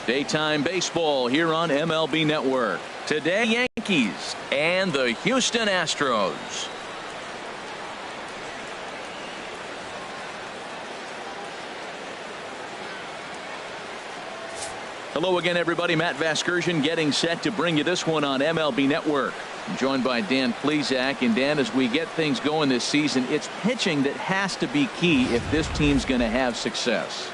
Daytime baseball here on MLB Network. Today, Yankees and the Houston Astros. Hello again, everybody. Matt Vasgersian getting set to bring you this one on MLB Network. I'm joined by Dan Plesac. And Dan, as we get things going this season, it's pitching that has to be key if this team's going to have success.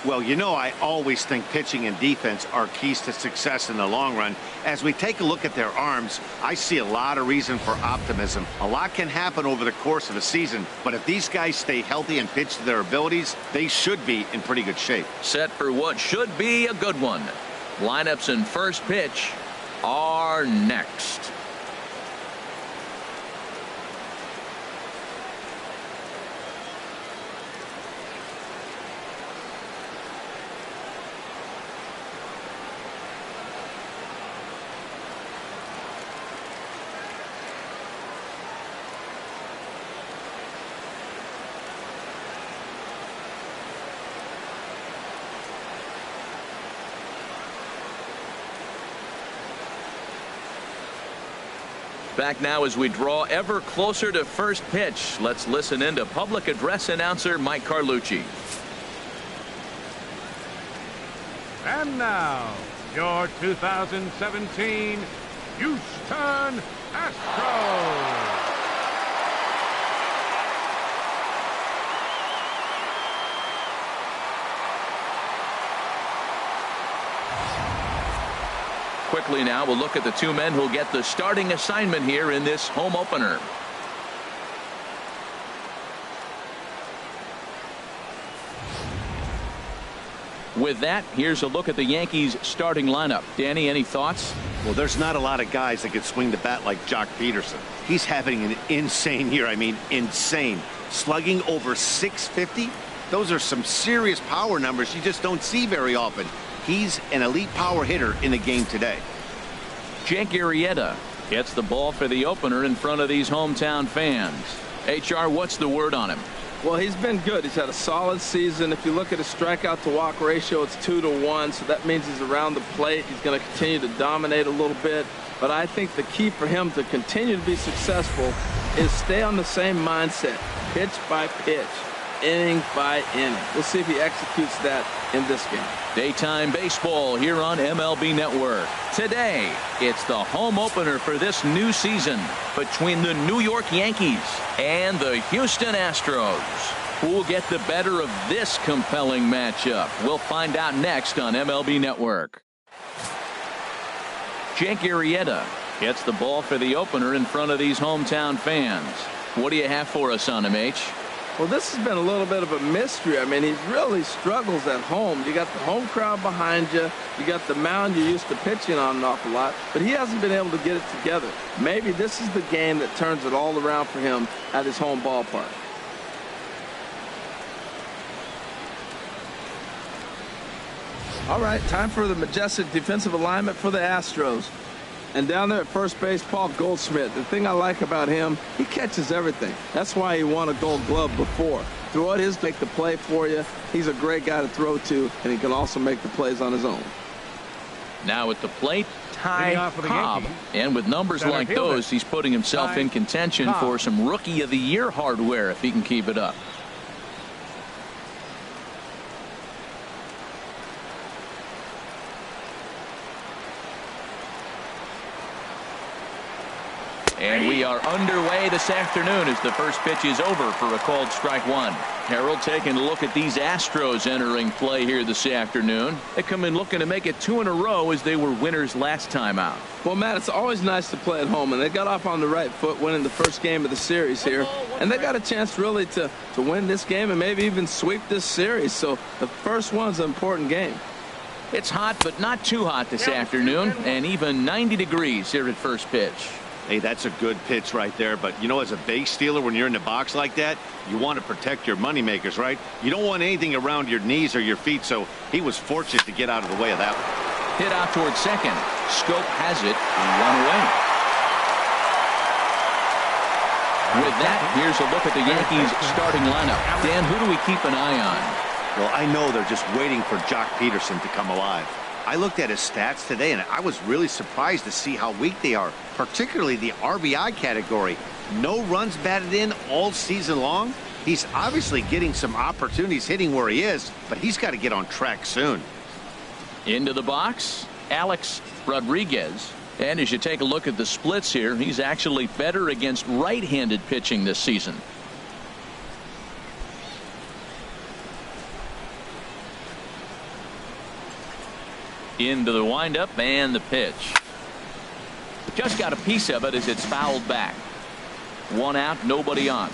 Well, you know, I always think pitching and defense are keys to success in the long run. As we take a look at their arms, I see a lot of reason for optimism. A lot can happen over the course of a season, but if these guys stay healthy and pitch to their abilities, they should be in pretty good shape. Set for what should be a good one. Lineups and first pitch are next. Back now as we draw ever closer to first pitch. Let's listen in to public address announcer Mike Carlucci. And now, your 2017 Houston Astros. Quickly now, we'll look at the two men who'll get the starting assignment here in this home opener. With that, here's a look at the Yankees starting lineup. Danny, any thoughts? Well, there's not a lot of guys that can swing the bat like Jock Peterson. He's having an insane year. I mean, insane. Slugging over 650. Those are some serious power numbers you just don't see very often. He's an elite power hitter in the game today. Jake Arrieta gets the ball for the opener in front of these hometown fans. HR, what's the word on him? Well, he's been good. He's had a solid season. If you look at his strikeout to walk ratio, it's 2-to-1, so that means he's around the plate. He's going to continue to dominate a little bit. But I think the key for him to continue to be successful is stay on the same mindset, pitch by pitch, inning by inning. We'll see if he executes that in this game. Daytime baseball here on MLB Network. Today, it's the home opener for this new season between the New York Yankees and the Houston Astros. Who will get the better of this compelling matchup? We'll find out next on MLB Network. Jake Arrieta gets the ball for the opener in front of these hometown fans. What do you have for us on him, H? Well, this has been a little bit of a mystery. I mean, he really struggles at home. You got the home crowd behind you. You got the mound you're used to pitching on an awful lot. But he hasn't been able to get it together. Maybe this is the game that turns it all around for him at his home ballpark. All right, time for the majestic defensive alignment for the Astros. And down there at first base, Paul Goldschmidt. The thing I like about him, he catches everything. That's why he won a Gold Glove before. Throw it his, make the play for you. He's a great guy to throw to, and he can also make the plays on his own. Now at the plate, Ty Cobb. And with numbers like those, he's putting himself in contention for some Rookie of the Year hardware if he can keep it up. And we are underway this afternoon as the first pitch is over for a called strike one. Harold taking a look at these Astros entering play here this afternoon. They come in looking to make it 2 in a row as they were winners last time out. Well, Matt, it's always nice to play at home, and they got off on the right foot winning the first game of the series here. And they got a chance really to win this game and maybe even sweep this series. So the first one's an important game. It's hot, but not too hot this afternoon, and even 90 degrees here at first pitch. Hey, that's a good pitch right there. But, you know, as a base stealer, when you're in the box like that, you want to protect your moneymakers, right? You don't want anything around your knees or your feet, so he was fortunate to get out of the way of that one. Hit out towards second. Scope has it. Run away. With that, here's a look at the Yankees starting lineup. Dan, who do we keep an eye on? Well, I know they're just waiting for Jock Peterson to come alive. I looked at his stats today, and I was really surprised to see how weak they are, particularly the RBI category. No runs batted in all season long. He's obviously getting some opportunities hitting where he is, but he's got to get on track soon. Into the box, Alex Rodriguez. And as you take a look at the splits here, he's actually better against right-handed pitching this season. Into the windup and the pitch. Just got a piece of it as it's fouled back. 1 out, nobody on.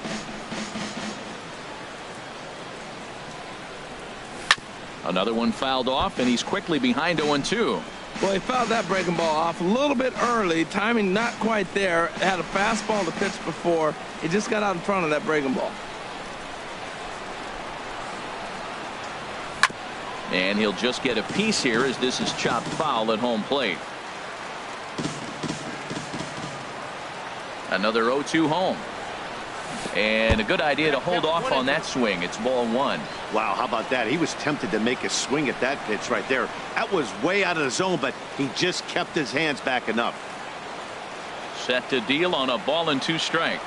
Another one fouled off, and he's quickly behind 0-2. Well, he fouled that breaking ball off a little bit early. Timing not quite there. Had a fastball to pitch before. He just got out in front of that breaking ball. And he'll just get a piece here as this is chopped foul at home plate. Another 0-2 home. And a good idea to hold off on that swing. It's ball 1. Wow, how about that? He was tempted to make a swing at that pitch right there. That was way out of the zone, but he just kept his hands back enough. Set to deal on a ball and 2 strikes.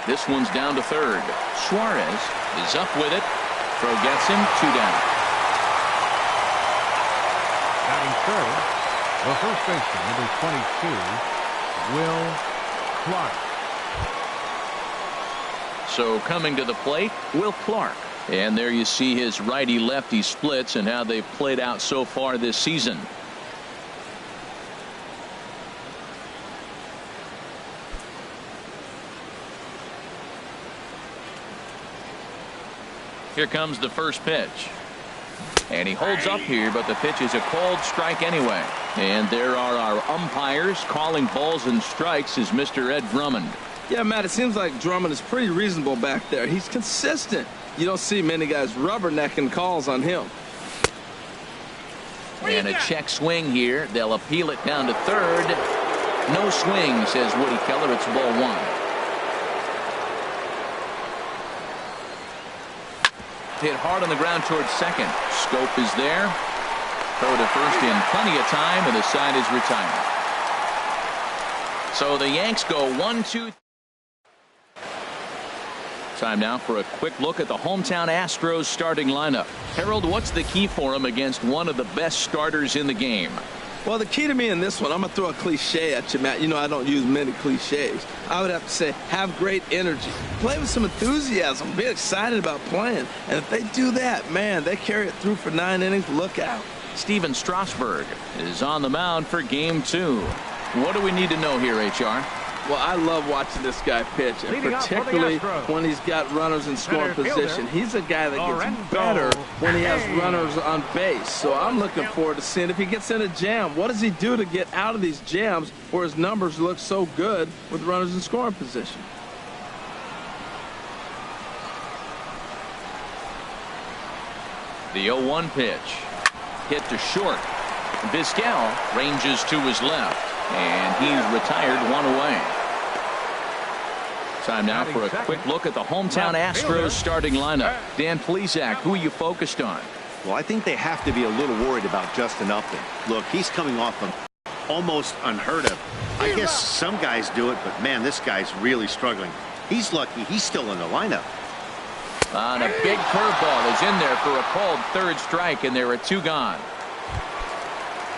This one's down to third. Suarez is up with it. Throw gets him, 2 down. Batting third, the first baseman, number 22, Will Clark. So coming to the plate, Will Clark. And there you see his righty-lefty splits and how they've played out so far this season. Here comes the first pitch. And he holds up here, but the pitch is a called strike anyway. And there are our umpires calling balls and strikes is Mr. Ed Drummond. Yeah, Matt, it seems like Drummond is pretty reasonable back there. He's consistent. You don't see many guys rubbernecking calls on him. And a check swing here. They'll appeal it down to third. No swing, says Woody Keller. It's ball 1. Hit hard on the ground towards second. Scope is there. Throw to first in plenty of time, and the side is retired. So the Yanks go 1-2. Time now for a quick look at the hometown Astros starting lineup. Harold, what's the key for him against one of the best starters in the game? Well, the key to me in this one, I'm going to throw a cliche at you, Matt. You know I don't use many cliches. I would have to say have great energy. Play with some enthusiasm. Be excited about playing. And if they do that, man, they carry it through for 9 innings. Look out. Steven Strasburg is on the mound for game 2. What do we need to know here, HR? Well, I love watching this guy pitch, and particularly when he's got runners in scoring position. He's a guy that gets better when he has runners on base. So I'm looking forward to seeing if he gets in a jam. What does he do to get out of these jams where his numbers look so good with runners in scoring position? The 0-1 pitch. Hit to short. Vizquel ranges to his left. And he's retired 1 away. Time now for a quick look at the hometown Astros starting lineup. Dan Plesac, who are you focused on? Well, I think they have to be a little worried about Justin Upton. Look, he's coming off of almost unheard of. I guess some guys do it, but man, this guy's really struggling. He's lucky he's still in the lineup. And a big curveball is in there for a called third strike, and there are 2 gone.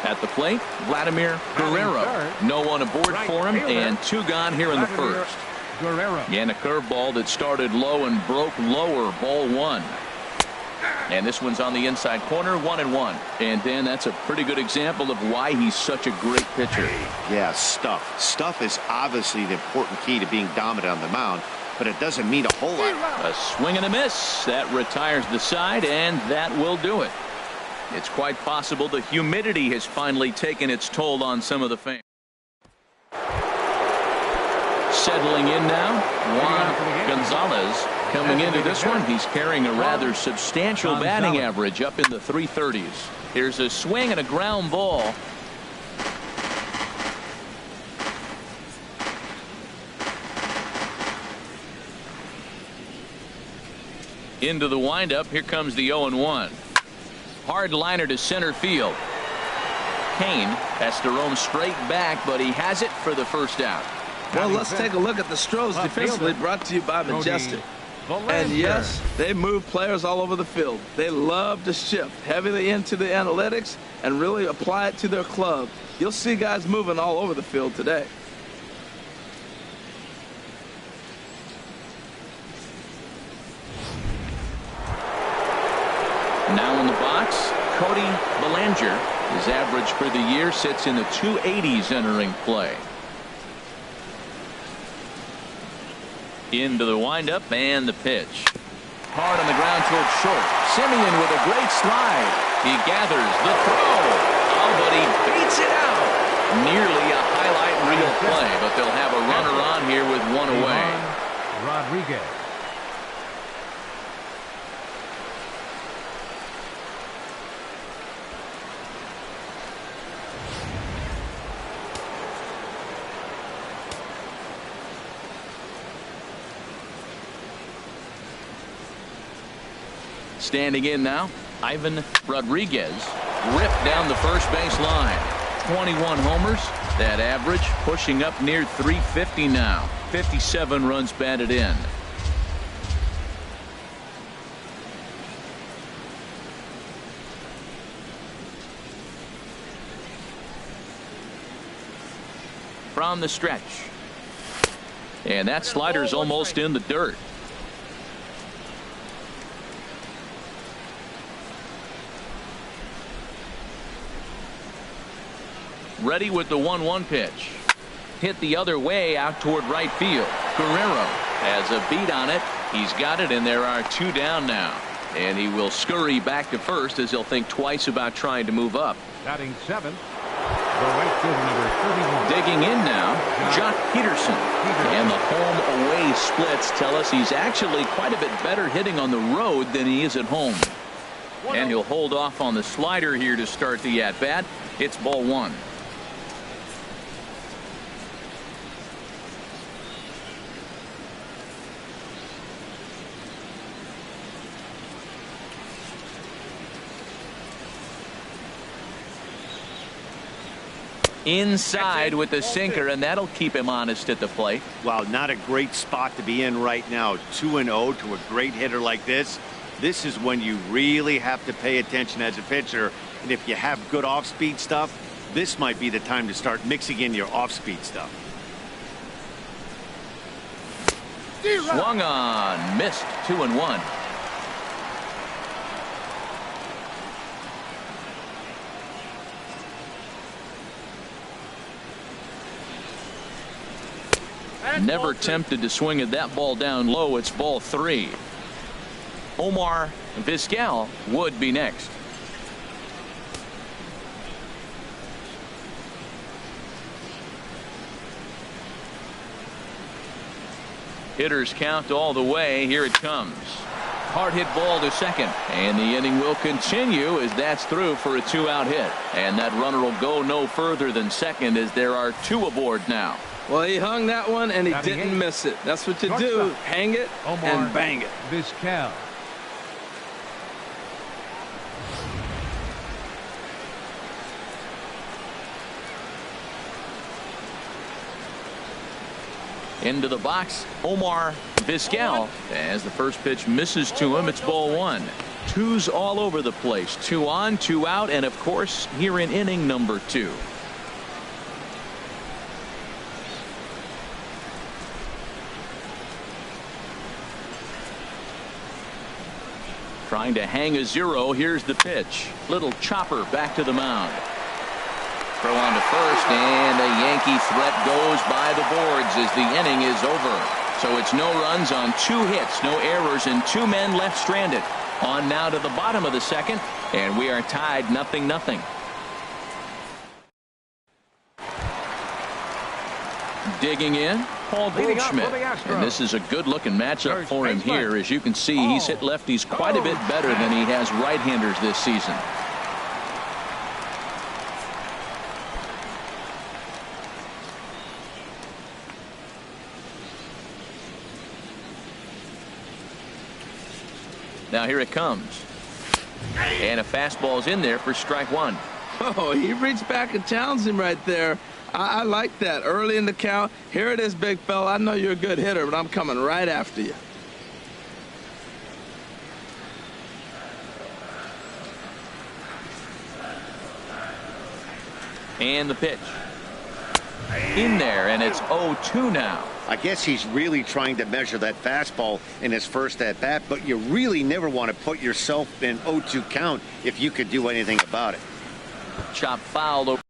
At the plate, Vladimir Guerrero. No one aboard for him, and 2 gone here in the first. And a curveball that started low and broke lower, ball 1. And this one's on the inside corner, 1-1. And Dan, that's a pretty good example of why he's such a great pitcher. Yeah, stuff. Stuff is obviously the important key to being dominant on the mound, but it doesn't mean a whole lot. A swing and a miss. That retires the side, and that will do it. It's quite possible the humidity has finally taken its toll on some of the fans. Settling in now, Juan Gonzalez coming into this one. He's carrying a rather substantial batting average up in the 330s. Here's a swing and a ground ball. Into the windup. Here comes the 0-1. Hard liner to center field. Kane has to roam straight back, but he has it for the first out. Well, let's take a look at the Stros defensively, brought to you by Majestic. And yes, they move players all over the field. They love to shift heavily into the analytics and really apply it to their club. You'll see guys moving all over the field today. Now in the box, Cody Bellinger. His average for the year sits in the 280s entering play. Into the windup and the pitch. Hard on the ground towards short. Simeon with a great slide. He gathers the throw. Oh, but he beats it out. Nearly a highlight reel play, but they'll have a runner on here with one away. Rodriguez. Standing in now, Ivan Rodriguez ripped down the first base line. 21 homers, that average pushing up near 350 now. 57 runs batted in. From the stretch. And that slider's almost in the dirt. Ready with the 1-1 pitch. Hit the other way out toward right field. Guerrero has a beat on it. He's got it, and there are 2 down now. And he will scurry back to first as he'll think twice about trying to move up. Batting 7th, the right fielder, number 31. Digging in now, Jock Peterson. And the home-away splits tell us he's actually quite a bit better hitting on the road than he is at home. And he'll hold off on the slider here to start the at-bat. It's ball 1. Inside with the sinker, and that'll keep him honest at the plate. Well, not a great spot to be in right now. 2-0 to a great hitter like this. This is when you really have to pay attention as a pitcher. And if you have good off-speed stuff, this might be the time to start mixing in your off-speed stuff. Swung on, missed. 2-1. Never tempted to swing at that ball down low. It's ball 3. Omar Vizquel would be next. Hitters count all the way. Here it comes. Hard hit ball to second, and the inning will continue as that's through for a 2-out hit, and that runner will go no further than second as there are 2 aboard now. Well, he hung that one and he didn't miss it. That's what you do. Hang it and bang it. Vizquel. Into the box, Omar Vizquel. As the first pitch misses to him, it's ball 1. 2s all over the place. 2 on, 2 out, and of course, here in inning number 2. Trying to hang a 0. Here's the pitch. Little chopper back to the mound. Throw on to first, and a Yankee threat goes by the boards as the inning is over. So it's no runs on 2 hits, no errors, and 2 men left stranded. On now to the bottom of the second, and we are tied 0-0. Digging in, Paul Goldschmidt. And this is a good-looking matchup for him here. As you can see, he's hit lefties quite a bit better than he has right-handers this season. Now here it comes. And a fastball's in there for strike 1. Oh, he reached back and challenged him right there. I like that. Early in the count. Here it is, big fella. I know you're a good hitter, but I'm coming right after you. And the pitch. In there, and it's 0-2 now. I guess he's really trying to measure that fastball in his first at-bat, but you really never want to put yourself in 0-2 count if you could do anything about it. Chop fouled over.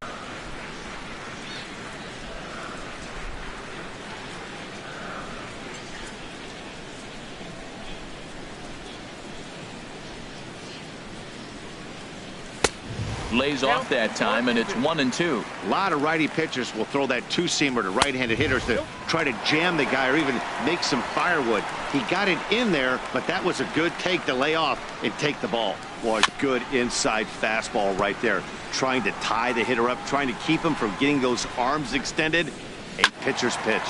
Lays off that time, and it's 1-2. A lot of righty pitchers will throw that two-seamer to right-handed hitters to try to jam the guy or even make some firewood. He got it in there, but that was a good take to lay off and take the ball. Boy, good inside fastball right there. Trying to tie the hitter up, trying to keep him from getting those arms extended. A pitcher's pitch.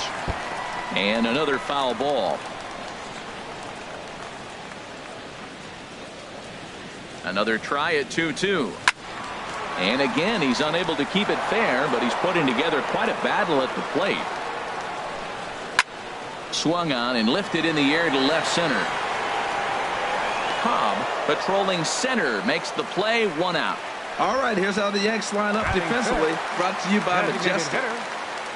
And another foul ball. Another try at 2-2. And again, he's unable to keep it fair, but he's putting together quite a battle at the plate. Swung on and lifted in the air to left center. Cobb, patrolling center, makes the play, 1 out. All right, here's how the Yanks line up defensively. Brought to you by Majestic.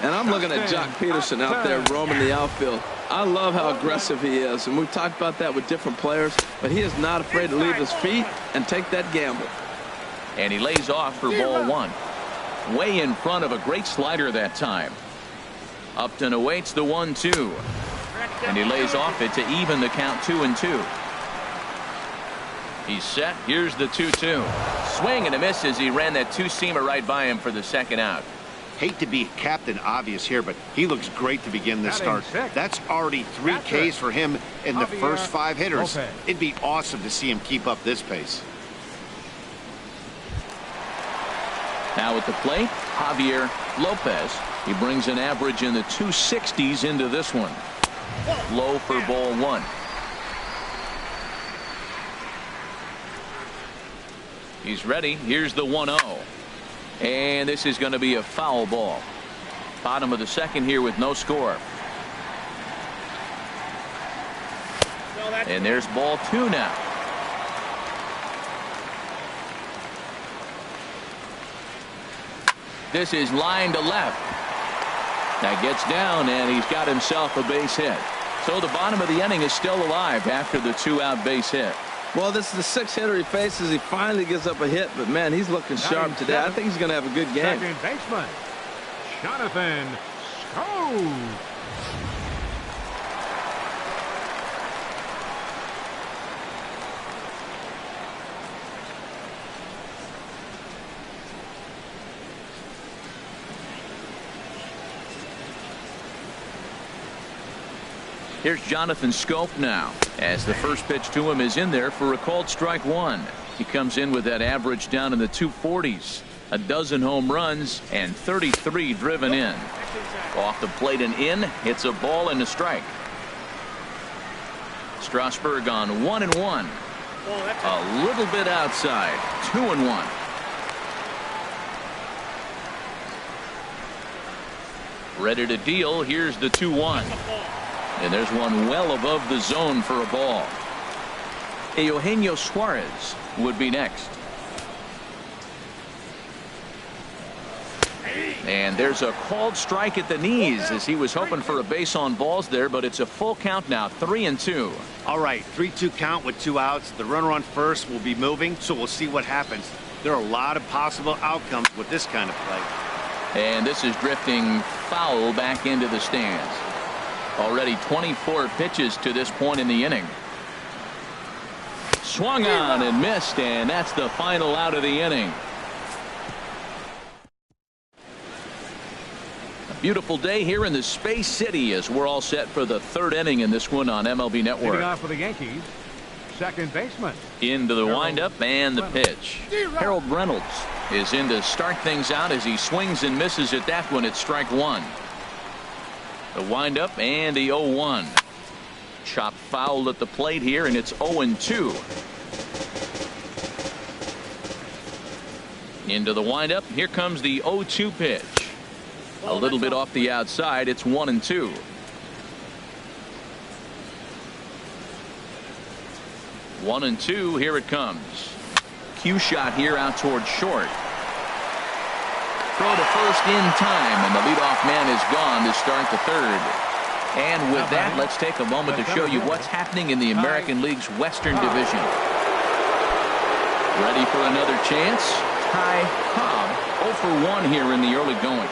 And I'm looking at Jock Peterson out there roaming the outfield. I love how aggressive he is, and we've talked about that with different players, but he is not afraid to leave his feet and take that gamble. And he lays off for ball 1. Way in front of a great slider that time. Upton awaits the 1-2. And he lays off it to even the count 2-2. He's set. Here's the 2-2. Swing and a miss as he ran that two-seamer right by him for the second out. Hate to be Captain Obvious here, but he looks great to begin this start. That's already 3 Ks for him in the first 5 hitters. It'd be awesome to see him keep up this pace. Now at the plate, Javier Lopez. He brings an average in the 260s into this one. Low for ball 1. He's ready. Here's the 1-0. And this is going to be a foul ball. Bottom of the second here with no score. And there's ball 2 now. This is line to left. That gets down, and he's got himself a base hit. So the bottom of the inning is still alive after the 2-out base hit. Well, this is the 6th hitter he faces. He finally gives up a hit, but man, he's looking sharp today. I think he's going to have a good game. Second baseman, Jonathan Schoen. Here's Jonathan Schoen now, as the first pitch to him is in there for a called strike 1. He comes in with that average down in the 240s. A dozen home runs and 33 driven in. Off the plate and in, hits a ball and a strike. Strasburg on 1-1. A little bit outside. 2-1. Ready to deal. Here's the 2-1. And there's one well above the zone for a ball. Eugenio Suarez would be next. And there's a called strike at the knees as he was hoping for a base on balls there, but it's a full count now, 3-2. All right, 3-2 count with 2 outs. The runner on first will be moving, so we'll see what happens. There are a lot of possible outcomes with this kind of play. And this is drifting foul back into the stands. Already 24 pitches to this point in the inning. Swung on and missed, and that's the final out of the inning. A beautiful day here in the Space City as we're all set for the 3rd inning in this one on MLB Network. Leading off for the Yankees, second baseman. Into the windup and the pitch. Harold Reynolds is in to start things out as he swings and misses at that one at strike 1. The windup and the 0-1. Chop fouled at the plate here, and it's 0-2. Into the windup. Here comes the 0-2 pitch. A little bit off the outside. It's 1-2. One and two. Here it comes. Cue shot here out towards short. Throw to first in time, and the leadoff man is gone to start the third. And with that, let's take a moment to show you what's happening in the American League's Western Division. Ready for another chance? Ty Cobb 0 for 1 here in the early going.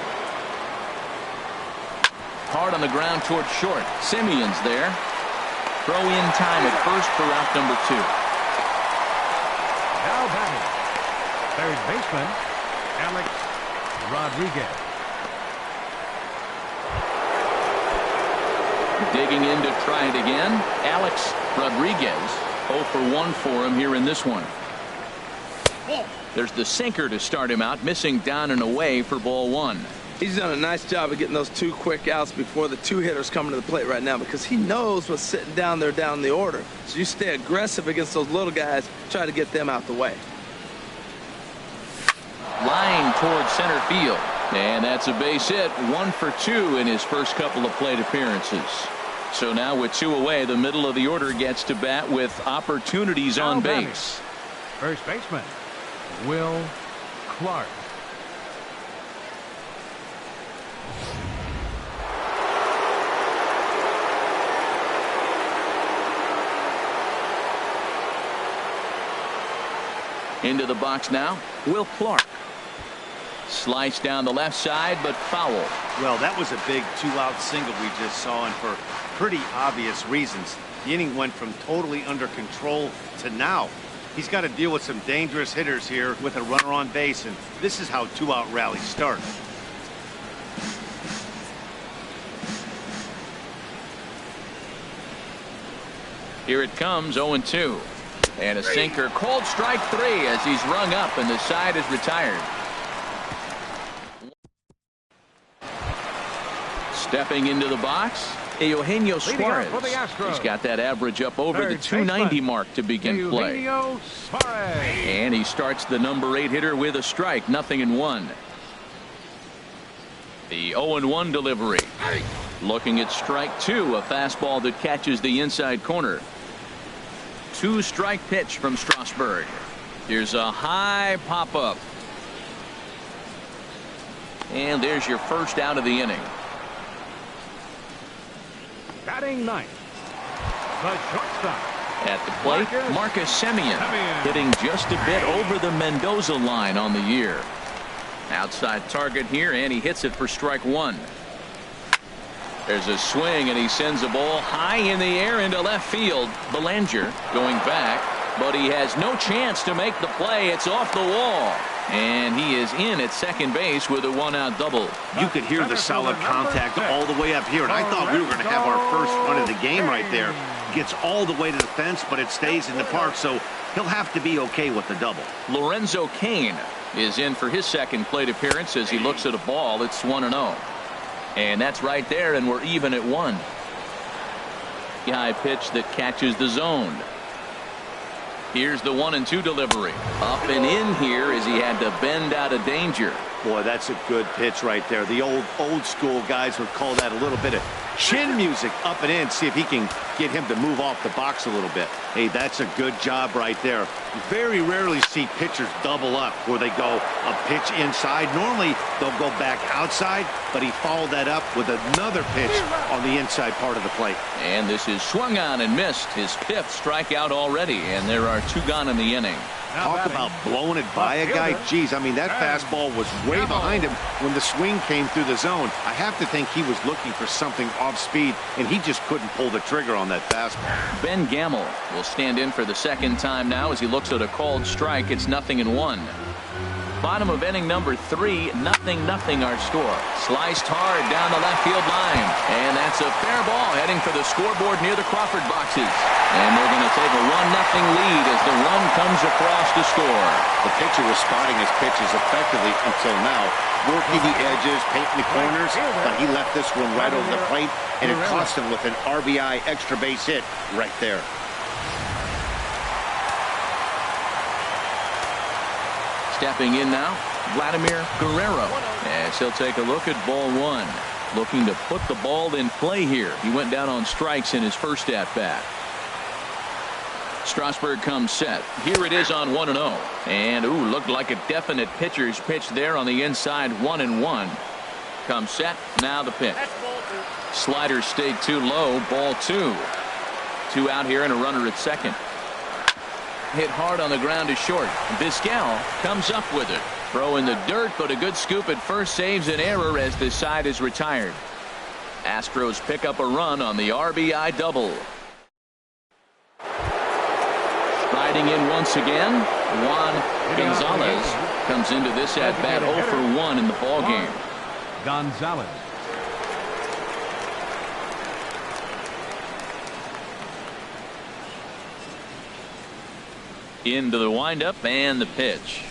Hard on the ground towards short. Simeon's there. Throw in time at first for out number 2. Now batting, third baseman, Alex Rodriguez. Digging in to try it again. Alex Rodriguez 0 for 1 for him here in this one. There's the sinker to start him out, missing down and away for ball 1. He's done a nice job of getting those 2 quick outs before the 2 hitters coming to the plate right now, because he knows what's sitting down there down the order. So you stay aggressive against those little guys, try to get them out the way. Line towards center field. And that's a base hit. 1 for 2 in his first couple of plate appearances. So now with 2 away, the middle of the order gets to bat with opportunities on base. First baseman, Will Clark. Into the box now, Will Clark. Slice down the left side, but foul. Well, that was a big 2-out single we just saw, and for pretty obvious reasons. The inning went from totally under control to now. He's got to deal with some dangerous hitters here with a runner on base, and this is how 2-out rallies start. Here it comes, 0-2. And a sinker, called strike 3 as he's rung up and the side is retired. Stepping into the box, Eugenio Suarez. He's got that average up over the 290 mark to begin play. And he starts the number 8 hitter with a strike, 0-1. The 0-1 delivery. Looking at strike 2, a fastball that catches the inside corner. 2-strike pitch from Strasburg. Here's a high pop-up. And there's your first out of the inning. Batting ninth, the shortstop. At the plate, Marcus Semien hitting just a bit over the Mendoza line on the year. Outside target here, and he hits it for strike 1. There's a swing, and he sends a ball high in the air into left field. Belanger going back, but he has no chance to make the play. It's off the wall. And he is in at second base with a 1-out double. You could hear the solid contact all the way up here, and I thought we were going to have our first run of the game right there. Gets all the way to the fence, but it stays in the park, so he'll have to be okay with the double. Lorenzo Cain is in for his second plate appearance as he looks at a ball. It's 1-0. And that's right there, and we're even at 1. High pitch that catches the zone. Here's the 1-2 delivery. Up and in here as he had to bend out of danger. Boy, that's a good pitch right there. The old school guys would call that a little bit of chin music, up and in. See if he can get him to move off the box a little bit. Hey, that's a good job right there. Very rarely see pitchers double up where they go a pitch inside. Normally they'll go back outside, but he followed that up with another pitch on the inside part of the plate. And this is swung on and missed, his 5th strikeout already, and there are 2 gone in the inning. Talk about blowing it by a guy. Geez, I mean, that fastball was way behind him when the swing came through the zone. I have to think he was looking for something off speed, and he just couldn't pull the trigger on that fastball. Ben Gamel will stand in for the second time now as he looks at a called strike. It's 0-1. Bottom of inning number 3, 0-0 our score. Sliced hard down the left field line. And that's a fair ball heading for the scoreboard near the Crawford boxes. And they're going to take a 1-0 lead as the run comes across to score. The pitcher was spotting his pitches effectively until now. Working the edges, painting the corners, but he left this one right over the plate, and it cost him with an RBI extra base hit right there. Stepping in now, Vladimir Guerrero, as he'll take a look at ball one. Looking to put the ball in play here. He went down on strikes in his first at-bat. Strasburg comes set. Here it is on 1-0. And, looked like a definite pitcher's pitch there on the inside. 1-1. Comes set. Now the pitch. Slider stayed too low. Ball two. 2 out here and a runner at second. Hit hard on the ground to short. Vizquel comes up with it. Throw in the dirt, but a good scoop at first saves an error as the side is retired. Astros pick up a run on the RBI double. Riding in once again, Juan Gonzalez comes into this at-bat 0 for 1 in the ballgame. Gonzalez. Into the windup and the pitch.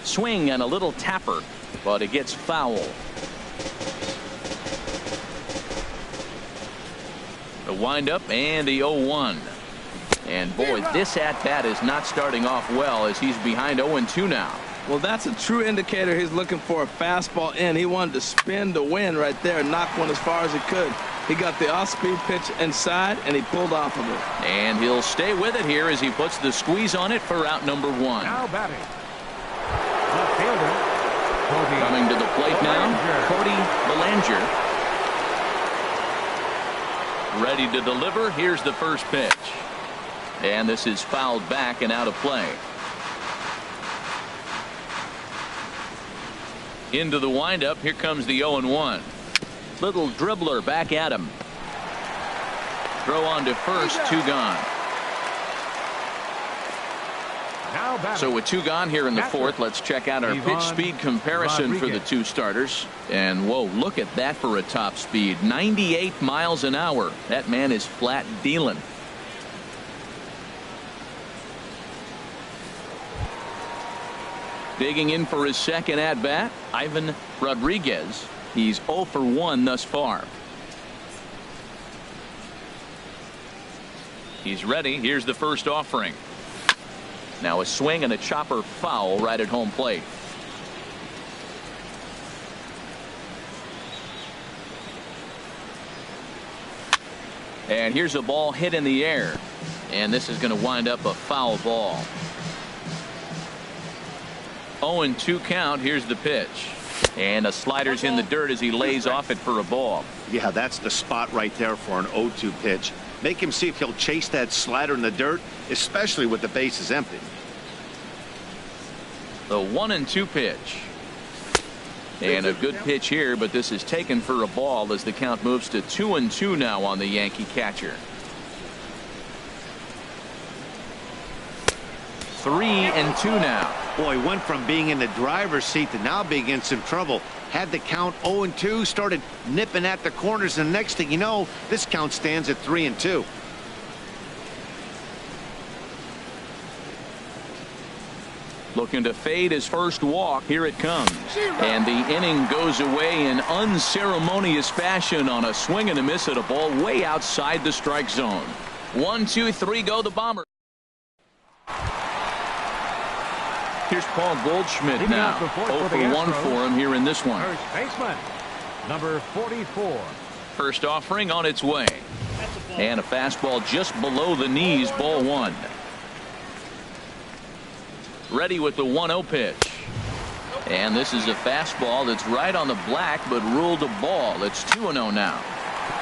Swing and a little tapper, but it gets foul. The windup and the 0-1. And boy, this at-bat is not starting off well as he's behind 0-2 now. Well, that's a true indicator he's looking for a fastball in. He wanted to spin to win right there and knock one as far as he could. He got the off-speed pitch inside, and he pulled off of it. And he'll stay with it here as he puts the squeeze on it for out number 1. Now batting. Left fielder. Coming to the plate now, Cody Bellinger. Ready to deliver. Here's the first pitch. And this is fouled back and out of play. Into the windup. Here comes the 0-1. Little dribbler back at him. Throw on to first. 2 gone. So with 2 gone here in the fourth, let's check out our pitch speed comparison for the 2 starters. And whoa, look at that for a top speed. 98 miles an hour. That man is flat dealing. Digging in for his second at-bat, Ivan Rodriguez. He's 0 for 1 thus far. He's ready. Here's the first offering. Now a swing and a chopper foul right at home plate. And here's a ball hit in the air. And this is going to wind up a foul ball. 0-2 count. Here's the pitch. And a slider's in the dirt as he lays off it for a ball. Yeah, that's the spot right there for an 0-2 pitch. Make him see if he'll chase that slider in the dirt, especially with the bases empty. The 1-2 pitch. And a good pitch here, but this is taken for a ball as the count moves to 2-2 now on the Yankee catcher. 3-2 now. Boy, went from being in the driver's seat to now being in some trouble. Had the count 0-2, started nipping at the corners, and the next thing you know, this count stands at 3-2. Looking to fade his first walk. Here it comes. And the inning goes away in unceremonious fashion on a swing and a miss at a ball way outside the strike zone. 1, 2, 3 go the Bombers. Here's Paul Goldschmidt now. 0 for 1 for him here in this one. First baseman, number 44. First offering on its way. And a fastball just below the knees, ball 1. Ready with the 1-0 pitch. And this is a fastball that's right on the black, but ruled a ball. It's 2-0 now.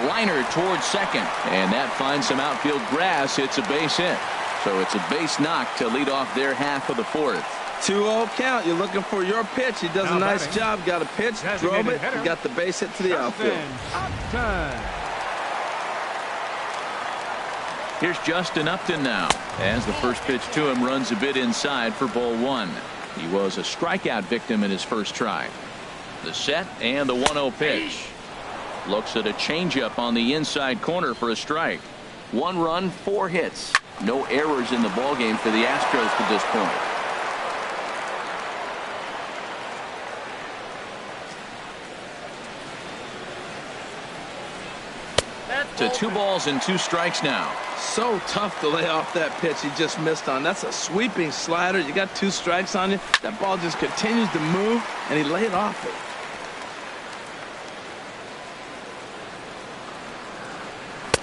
Liner towards second. And that finds some outfield grass. Hits a base hit. So it's a base knock to lead off their half of the fourth. 2-0 count. You're looking for your pitch. He does a nice job. Got a pitch, drove it, and got the base hit to the outfield. Here's Justin Upton now as the first pitch to him runs a bit inside for ball 1. He was a strikeout victim in his first try. The set and the 1-0 pitch. Looks at a changeup on the inside corner for a strike. 1 run, 4 hits. No errors in the ballgame for the Astros to this point. To 2 balls and 2 strikes now. So tough to lay off that pitch he just missed on. That's a sweeping slider. You got 2 strikes on you. That ball just continues to move, and he laid off it.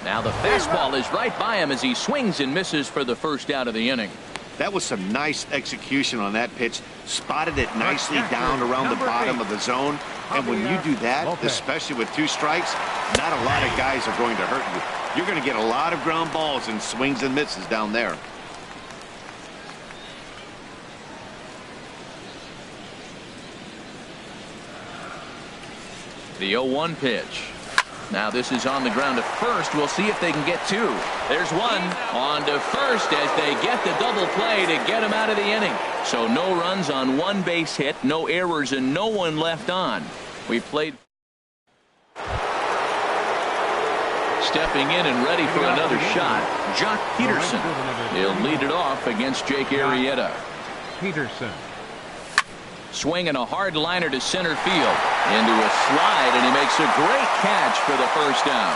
Now the fastball is right by him as he swings and misses for the first out of the inning. That was some nice execution on that pitch. Spotted it nicely down around the bottom of the zone. And when you do that, especially with 2 strikes, not a lot of guys are going to hurt you. You're going to get a lot of ground balls and swings and misses down there. The 0-1 pitch. Now this is on the ground to first. We'll see if they can get 2. There's 1 on to first as they get the double play to get him out of the inning. So no runs on 1 base hit, no errors, and no one left on. We played. Stepping in and ready for another shot, Jock Peterson. He'll lead it off against Jake Arrieta. Peterson. Swinging a hard liner to center field. Into a slide, and he makes a great catch for the first down.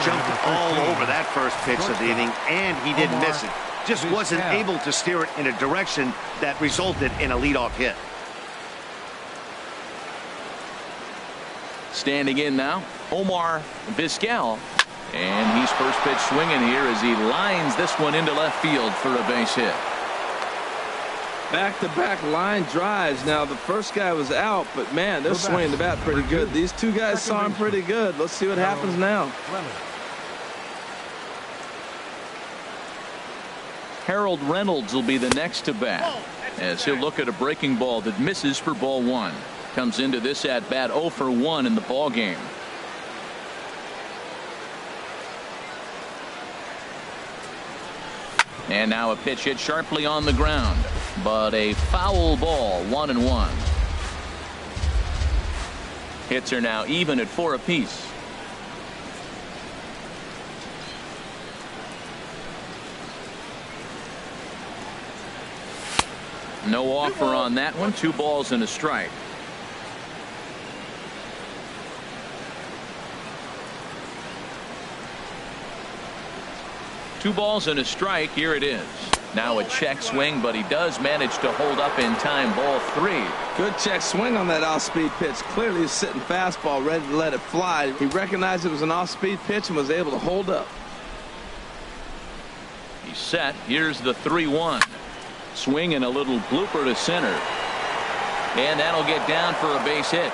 Jumped all over that first pitch of the inning, and he didn't miss it. Just wasn't able to steer it in a direction that resulted in a leadoff hit. Standing in now, Omar Vizquel. And he's first pitch swinging here as he lines this one into left field for a base hit. Back-to-back line drives. Now, the first guy was out, but, man, they're swinging the bat pretty good. These 2 guys saw him pretty good. Let's see what happens now. Harold Reynolds will be the next to bat as he'll look at a breaking ball that misses for ball 1. Comes into this at-bat 0 for 1 in the ball game. And now a pitch hit sharply on the ground, but a foul ball, 1-1. Hits are now even at 4 apiece. No offer on that one. 2 balls and a strike. Two balls and a strike. Here it is. Now a check swing, but he does manage to hold up in time. Ball 3. Good check swing on that off-speed pitch. Clearly a sitting fastball ready to let it fly. He recognized it was an off-speed pitch and was able to hold up. He's set. Here's the 3-1. Swing and a little blooper to center. And that'll get down for a base hit.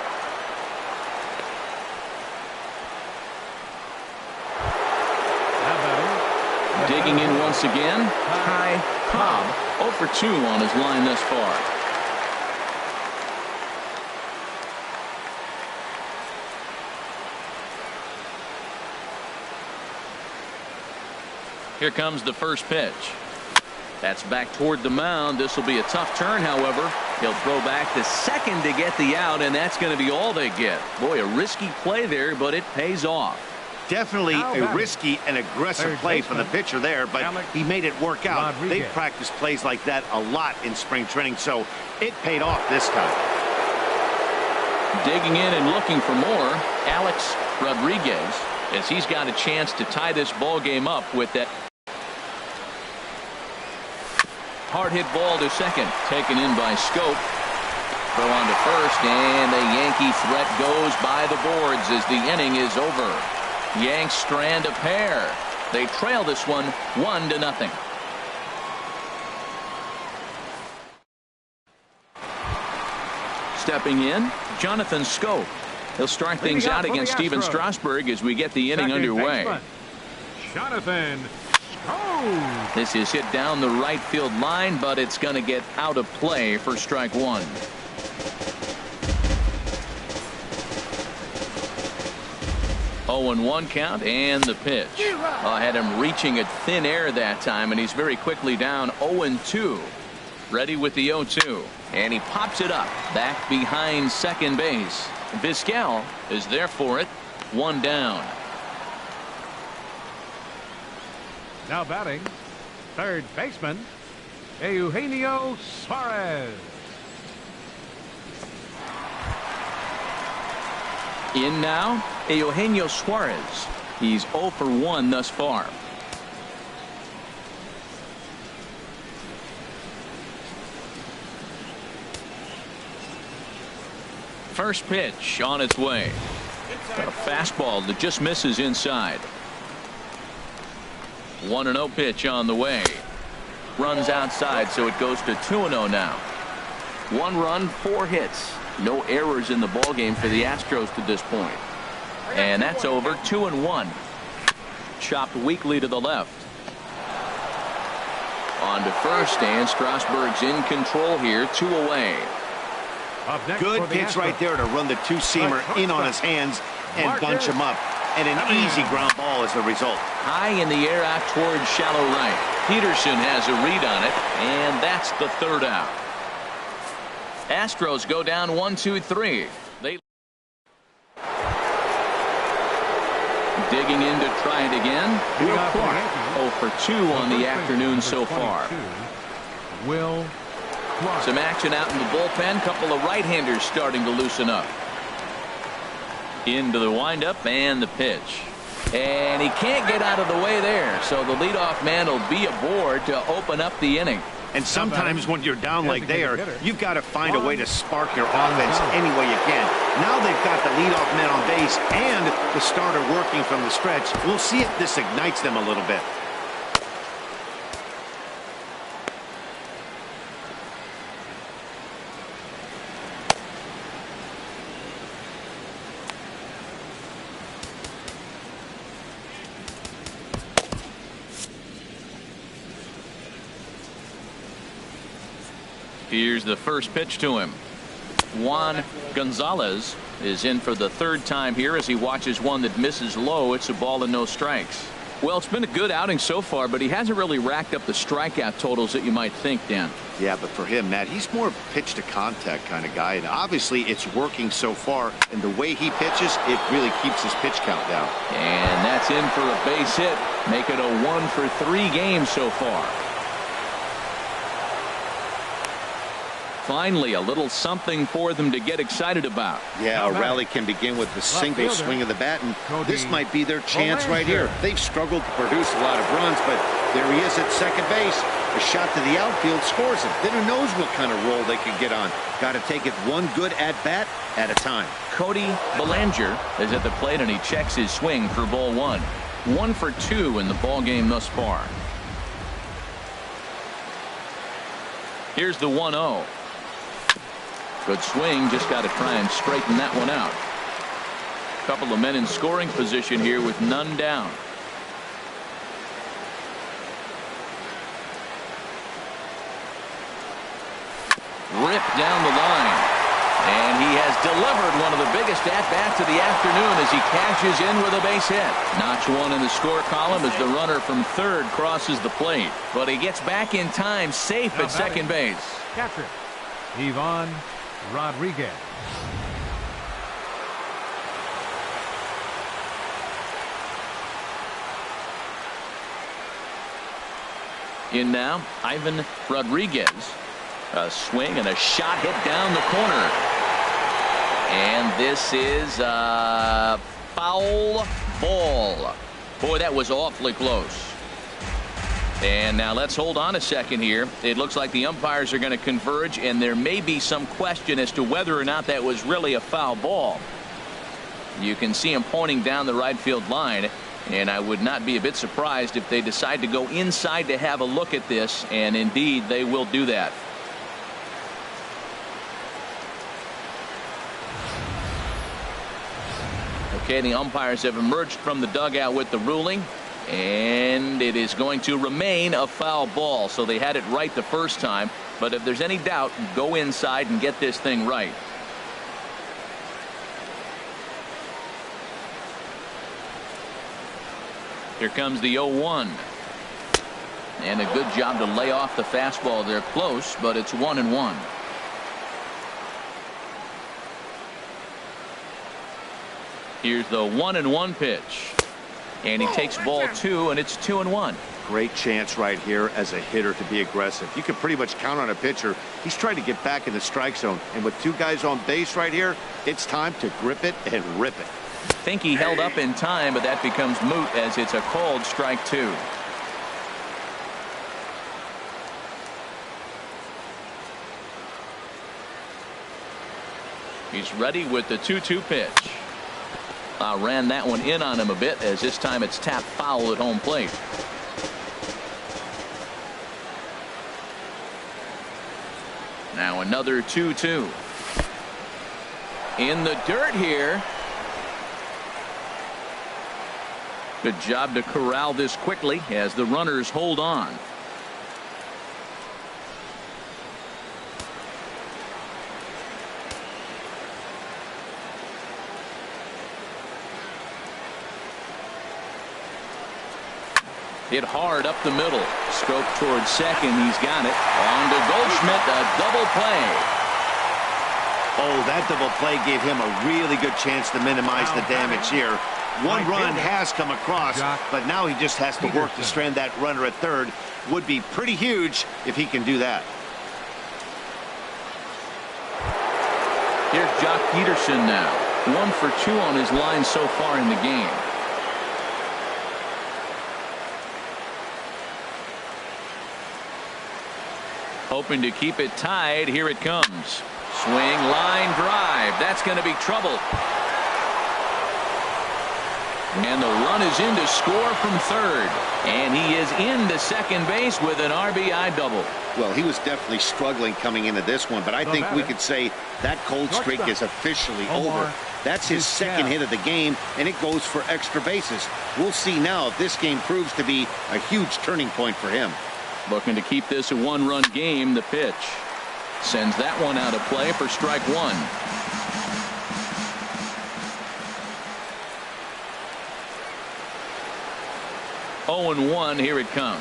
Digging in once again, Ty Cobb, 0 for 2 on his line thus far. Here comes the first pitch. That's back toward the mound. This will be a tough turn, however. He'll throw back to second to get the out, and that's going to be all they get. Boy, a risky play there, but it pays off. Definitely a risky and aggressive play for the pitcher there, but he made it work out. They've practiced plays like that a lot in spring training, so it paid off this time. Digging in and looking for more, Alex Rodriguez, as he's got a chance to tie this ball game up with that hard hit ball to second, taken in by Scope. Throw on to first, and the Yankee threat goes by the boards as the inning is over. Yanks strand a pair. They trail this one 1-0. Stepping in, Jonathan Scope. He'll start things out against Steven Strasburg as we get the inning underway. Jonathan Scope. This is hit down the right field line, but it's going to get out of play for strike 1. 0-1 count, and the pitch. I had him reaching at thin air that time, and he's very quickly down 0-2. Ready with the 0-2, and he pops it up back behind second base. Vizquel is there for it. 1 down. Now batting, third baseman, Eugenio Suarez. In now, Eugenio Suarez. He's 0 for 1 thus far. First pitch on its way. A fastball that just misses inside. 1-0 pitch on the way. Runs outside, so it goes to 2-0 now. 1 run, 4 hits. No errors in the ballgame for the Astros to this point. And that's over. 2-1. Chopped weakly to the left. On to first, and Strasburg's in control here. 2 away. Good pitch right there to run the two-seamer in on his hands and bunch him up. And an easy ground ball as a result. High in the air out towards shallow right. Peterson has a read on it, and that's the 3rd out. Astros go down 1-2-3. They digging in to try it again. Will Clark 0 for 2 on the afternoon so far. Will Clark. Some action out in the bullpen. Couple of right-handers starting to loosen up. Into the windup and the pitch. And he can't get out of the way there. So the leadoff man will be aboard to open up the inning. And sometimes when you're down like they are, you've got to find a way to spark your offense any way you can. Now they've got the leadoff man on base and the starter working from the stretch. We'll see if this ignites them a little bit. Here's the first pitch to him. Juan Gonzalez is in for the 3rd time here as he watches one that misses low. It's a ball and no strikes. Well, it's been a good outing so far, but he hasn't really racked up the strikeout totals that you might think, Dan. Yeah, but for him, Matt, he's more pitch to contact kind of guy, and obviously it's working so far, and the way he pitches, it really keeps his pitch count down. And that's in for a base hit. Make it a 1 for 3 game so far. Finally, a little something for them to get excited about. Yeah, a rally can begin with the single swing of the bat, and this might be their chance right here. They've struggled to produce a lot of runs, but there he is at second base. A shot to the outfield scores him. Then who knows what kind of roll they can get on. Got to take it one good at-bat at a time. Cody Bellinger is at the plate, and he checks his swing for ball 1. 1 for 2 in the ball game thus far. Here's the 1-0. Good swing, just got to try and straighten that one out. Couple of men in scoring position here with none down. Ripped down the line. And he has delivered one of the biggest at-bats of the afternoon as he cashes in with a base hit. Notch 1 in the score column as the runner from 3rd crosses the plate. But he gets back in time, safe at second base. Catcher, Ivan Rodriguez. In now, Ivan Rodriguez. A swing and a shot hit down the corner. And this is a foul ball. Boy, that was awfully close. And now let's hold on a second here. It looks like the umpires are going to converge, and there may be some question as to whether or not that was really a foul ball. You can see him pointing down the right field line, and I would not be a bit surprised if they decide to go inside to have a look at this, and indeed they will do that. Okay, the umpires have emerged from the dugout with the ruling. And it is going to remain a foul ball. So they had it right the first time. But if there's any doubt, go inside and get this thing right. Here comes the 0-1. And a good job to lay off the fastball. They're close, but it's 1-1. Here's the 1-1 pitch. And he takes ball 2, and it's 2-1. Great chance right here as a hitter to be aggressive. You can pretty much count on a pitcher. He's trying to get back in the strike zone. And with 2 guys on base right here, it's time to grip it and rip it. I think he held up in time, but that becomes moot as it's a called strike 2. He's ready with the 2-2 pitch. Ran that one in on him a bit, as this time it's tapped foul at home plate. Now another 2-2. In the dirt here. Good job to corral this quickly as the runners hold on. Hit hard up the middle. Scope towards second. He's got it. On to Goldschmidt. A double play. Oh, that double play gave him a really good chance to minimize the damage here. One run has come across, but now he just has to work to strand that runner at third. Would be pretty huge if he can do that. Here's Jock Peterson now. 1 for 2 on his line so far in the game. Hoping to keep it tied. Here it comes. Swing, line drive. That's going to be trouble. And the run is in to score from third. And he is into second base with an RBI double. Well, he was definitely struggling coming into this one, but I think we could say that cold streak is officially over. That's his second hit of the game, and it goes for extra bases. We'll see now if this game proves to be a huge turning point for him. Looking to keep this a one-run game. The pitch sends that one out of play for strike one. Oh and 1. Here it comes.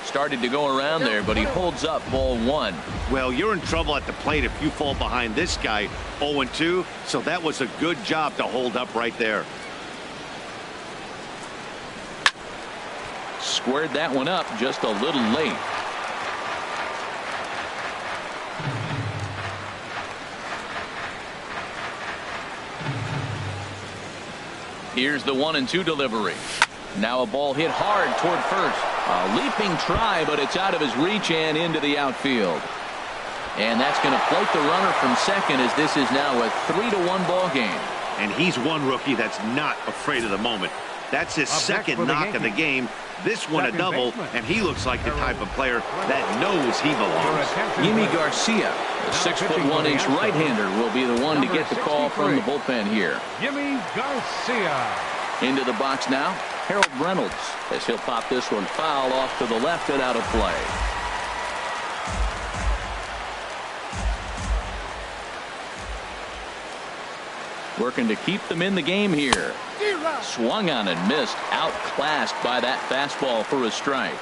Started to go around there, but he holds up ball 1. Well, you're in trouble at the plate if you fall behind this guy. 0-2, so that was a good job to hold up right there. Squared that one up just a little late. Here's the 1-2 delivery. Now a ball hit hard toward first. A leaping try, but it's out of his reach and into the outfield. And that's going to float the runner from second, as this is now a 3-1 ball game. And he's one rookie that's not afraid of the moment. That's his second knock of the game. This one a double, and he looks like the type of player that knows he belongs. Yimi Garcia, the 6'1" right-hander, will be the one to get the call from the bullpen here. Yimi Garcia. Into the box now, Harold Reynolds, as he'll pop this one foul off to the left and out of play. Working to keep them in the game here. Swung on and missed. Outclassed by that fastball for a strike.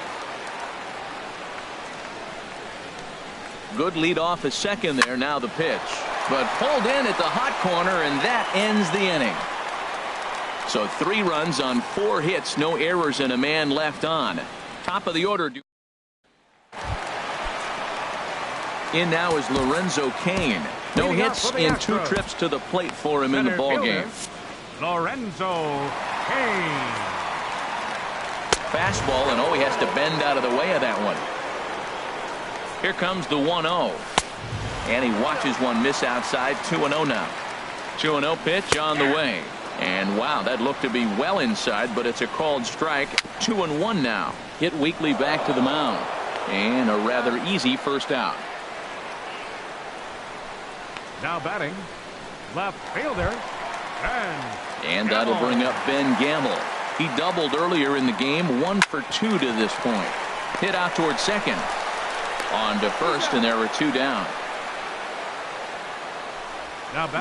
Good lead off at second there. Now the pitch. But pulled in at the hot corner, and that ends the inning. So 3 runs on 4 hits. No errors and a man left on. Top of the order. In now is Lorenzo Cain. No hits in 2 trips to the plate for him in the ballgame. Lorenzo Cain. Fastball, and he has to bend out of the way of that one. Here comes the 1-0. And he watches one miss outside. 2-0 now. 2-0 pitch on the way. And wow, that looked to be well inside, but it's a called strike. 2-1 now. Hit Weekly back to the mound. And a rather easy first out. Now batting, left fielder, and that'll bring up Ben Gamble. He doubled earlier in the game. 1 for 2 to this point. Hit out toward second. On to first, and there were 2 down.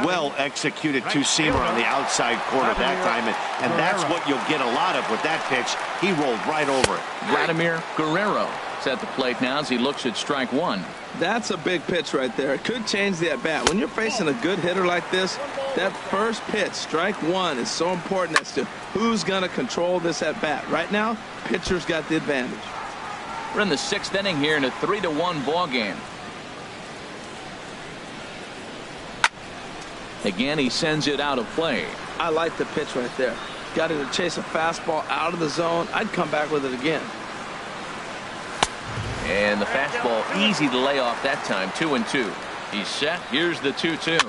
Well executed two-seamer on the outside corner that time, and that's what you'll get a lot of with that pitch. He rolled right over it. Vladimir Guerrero is at the plate now as he looks at strike 1. That's a big pitch right there. It could change the at-bat. When you're facing a good hitter like this, that first pitch, strike 1, is so important as to who's going to control this at-bat. Right now, pitcher's got the advantage. We're in the 6th inning here in a 3-1 ball game. Again, he sends it out of play. I like the pitch right there. Got him to chase a fastball out of the zone. I'd come back with it again. And the fastball easy to lay off that time. 2-2. He's set. Here's the 2-2.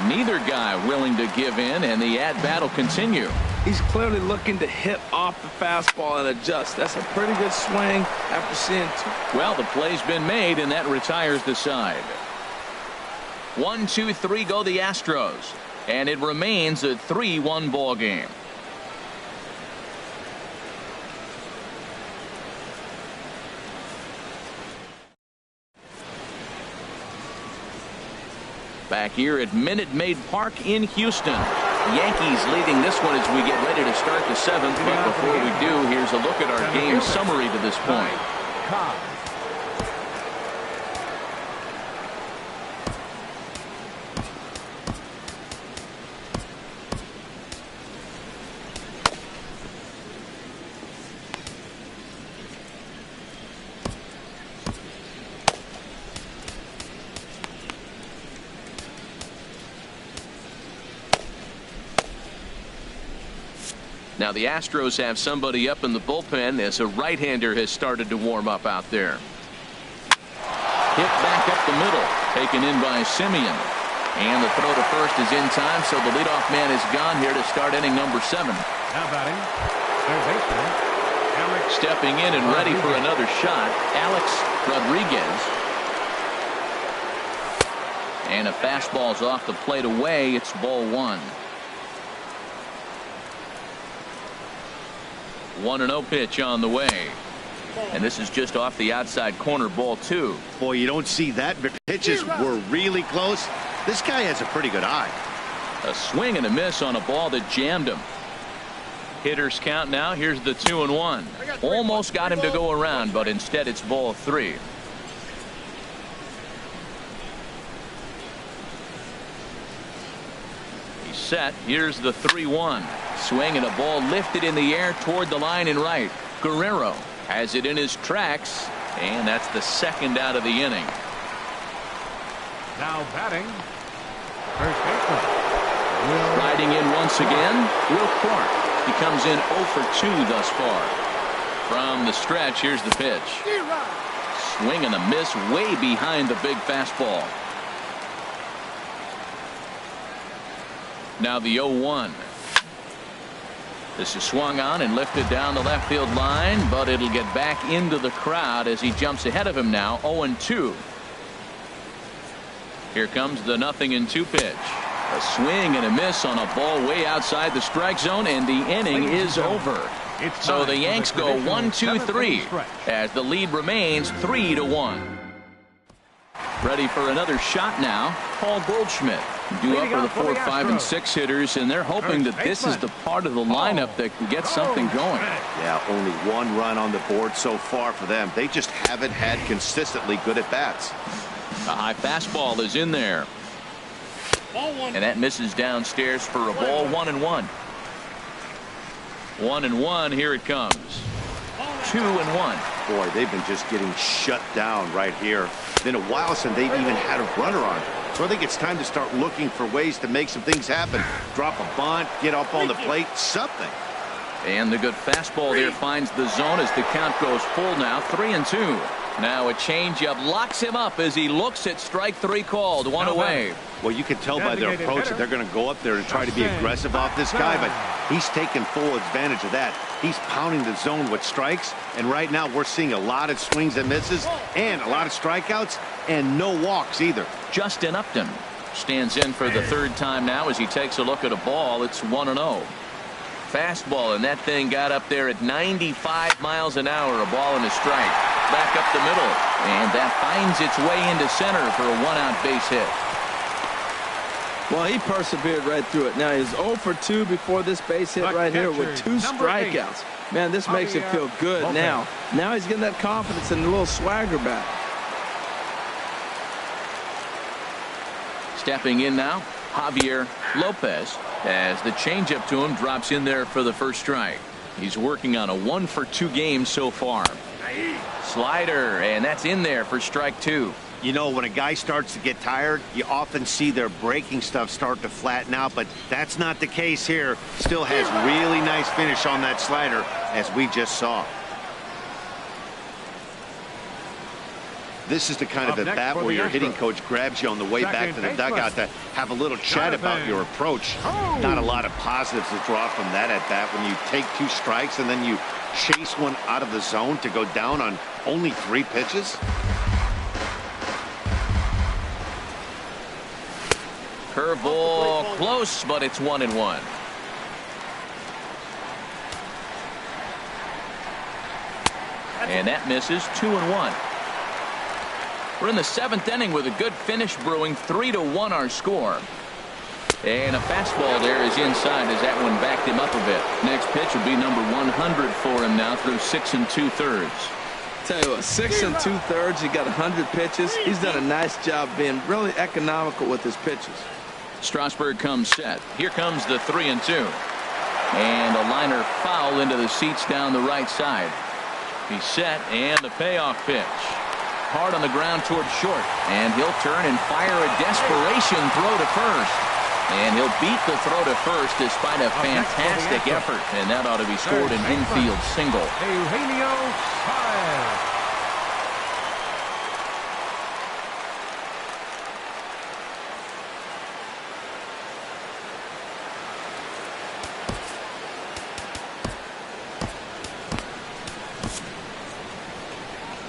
Neither guy willing to give in, and the at-bat will continue. He's clearly looking to hit off the fastball and adjust. That's a pretty good swing after seeing two. Well, the play's been made, and that retires the side. 1, 2, 3 go the Astros, and it remains a 3-1 ball game. Back here at Minute Maid Park in Houston. Yankees leading this one as we get ready to start the 7th. But before we do, here's a look at our game summary to this point. Now the Astros have somebody up in the bullpen as a right-hander has started to warm up out there. Hit back up the middle, taken in by Simeon. And the throw to first is in time, so the leadoff man is gone here to start inning number 7. Now batting, third baseman, Alex. Stepping in and ready for another shot, Alex Rodriguez. And a fastball's off the plate away. It's ball 1. 1-0 pitch on the way. And this is just off the outside corner, ball 2. Boy, you don't see that. Pitches were really close. This guy has a pretty good eye. A swing and a miss on a ball that jammed him. Hitters count now. Here's the 2-1. Almost got him to go around, but instead it's ball 3. He's set. Here's the 3-1. Swing and a ball lifted in the air toward the line and right. Guerrero has it in his tracks, and that's the second out of the inning. Now batting, first baseman. Riding in once again, Will Clark. He comes in 0 for 2 thus far. From the stretch, here's the pitch. Swing and a miss way behind the big fastball. Now the 0-1. This is swung on and lifted down the left field line, but it'll get back into the crowd as he jumps ahead of him now. 0-2. Here comes the 0-2 pitch. A swing and a miss on a ball way outside the strike zone, and the inning is over. So the Yanks go 1-2-3 as the lead remains 3-1. Ready for another shot now. Paul Goldschmidt due up for the 4, 5, and 6 hitters, and they're hoping that this is the part of the lineup that can get something going. Yeah, only 1 run on the board so far for them. They just haven't had consistently good at bats. A high fastball is in there, and that misses downstairs for a ball. 1-1. 1-1. Here it comes. 2-1. Boy, they've been just getting shut down right here. Been a while since they've even had a runner on. So I think it's time to start looking for ways to make some things happen. Drop a bunt, get up on the plate, something. And the good fastball there finds the zone as the count goes full now. 3-2. Now a changeup locks him up as he looks at strike 3 called. 1 away. Well, you can tell by their approach that they're going to go up there and try to be aggressive off this guy, but he's taking full advantage of that. He's pounding the zone with strikes, and right now we're seeing a lot of swings and misses and a lot of strikeouts and no walks either. Justin Upton stands in for the 3rd time now as he takes a look at a ball. It's 1-0. Fastball, and that thing got up there at 95 miles an hour. A ball and a strike. Back up the middle, and that finds its way into center for a 1-out base hit. Well, he persevered right through it. Now he's 0 for 2 before this base hit right here with 2 strikeouts. Man, this makes it feel good now. Now he's getting that confidence and a little swagger back. Stepping in now, Javier Lopez, as the changeup to him drops in there for the first strike. He's working on a 1 for 2 game so far. Slider, and that's in there for strike 2. You know, when a guy starts to get tired, you often see their breaking stuff start to flatten out, but that's not the case here. Still has really nice finish on that slider, as we just saw. This is the kind of Up at next bat for where the your hitting Astros. coach grabs you on the way back to the Second dugout to baseman. have a little chat about Jonathan. your approach. Oh. Not a lot of positives to draw from that at bat when you take 2 strikes and then you chase one out of the zone to go down on only 3 pitches. Curveball close, but it's 1-1. And that misses. 2-1. We're in the 7th inning with a good finish brewing. 3-1 our score. And a fastball there is inside as that one backed him up a bit. Next pitch will be number 100 for him now through 6 2/3. Tell you what, 6 2/3. He got 100 pitches. He's done a nice job being really economical with his pitches. Strasburg comes set. Here comes the 3-2. And a liner foul into the seats down the right side. He's set, and the payoff pitch. Hard on the ground towards short. And he'll turn and fire a desperation throw to first. And he'll beat the throw to first despite a fantastic effort. And that ought to be scored an infield single. Eugenio Suarez.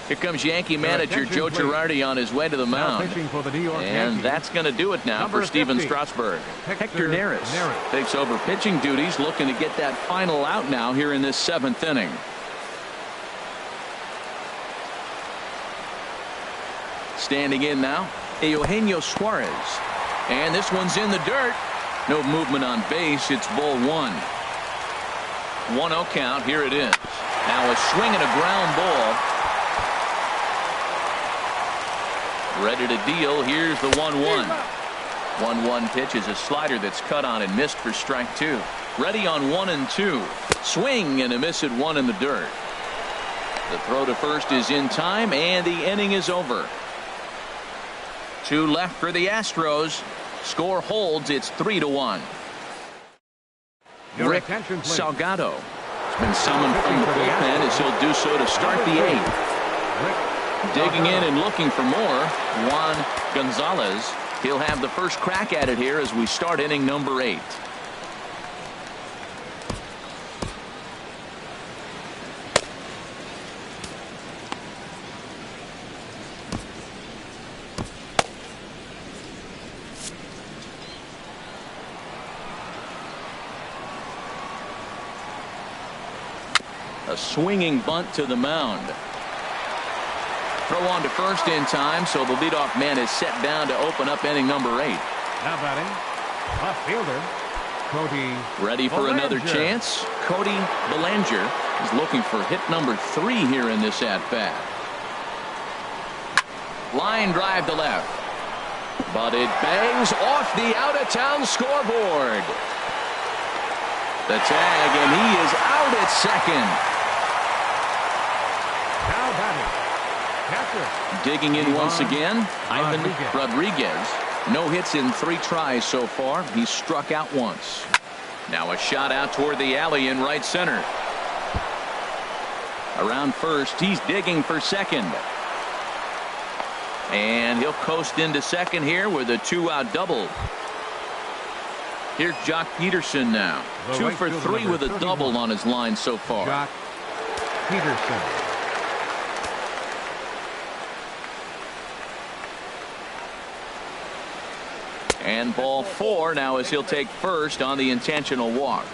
Here comes Yankee manager Joe Girardi on his way to the mound. Pitching for the New York And Yankees. that's going to do it now Number for Steven 50, Strasburg. Hector Neris Neris. takes over pitching duties, looking to get that final out now here in this 7th inning. Standing in now, Eugenio Suarez. And this one's in the dirt. No movement on base. It's ball 1. 1-0 count. Here it is. Now a swing and a ground ball. Ready to deal. Here's the 1-1. 1-1 pitch is a slider that's cut on and missed for strike 2. Ready on 1-2. Swing and a miss at 1 in the dirt. The throw to first is in time, and the inning is over. 2 left for the Astros. Score holds. It's 3-1. Your Rick attention, please. Salgado has been summoned from the bullpen as he'll do so to start the 8th. Digging in and looking for more, Juan Gonzalez. He'll have the first crack at it here as we start inning number 8. A swinging bunt to the mound. Throw on to first in time, so the leadoff man is set down to open up inning number 8. Now batting, left fielder, Cody. Ready for another Bellinger. chance. Cody Bellinger is looking for hit number 3 here in this at-bat. Line drive to left. But it bangs off the out-of-town scoreboard. The tag, and he is out at second. Now batting, catcher. Digging in once again, Ivan Rodriguez. Rodriguez. No hits in 3 tries so far. He's struck out once. Now a shot out toward the alley in right center. Around first, he's digging for second. And he'll coast into second here with a 2-out double. Here's Jock Peterson now. The 2 right for fielder, 3 number with a 31. double on his line so far. Jock Peterson. And ball 4 now as he'll take first on the intentional walk.